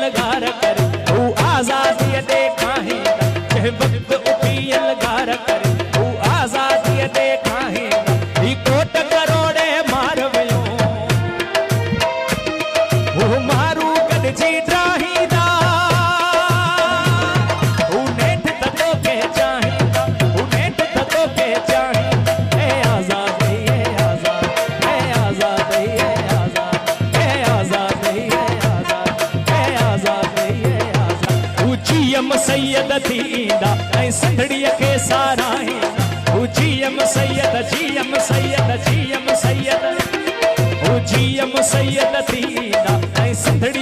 अलगार करे तू आजादी देखा है जह वक्त उठी अलगार करे तू आजादी देखा है ई कोट करोड़े मारवयो वो मारू गडजी ड्राहीदा वो नेठ ततो के चाहिदा वो नेठ ततो के चाहिदा ए आजाद ए आजाद ए आजाद ए आजाद ए आजाद ए आजाद ए आजाद ए आजाद ऊचीयम सैयद थींदा ऐं संदड़ीअ खे साराहींदा ऊचीयम सैयद जीयम सैयद जीयम सैयद ऊचीयम सैयद थींदा ऐं संदड़ी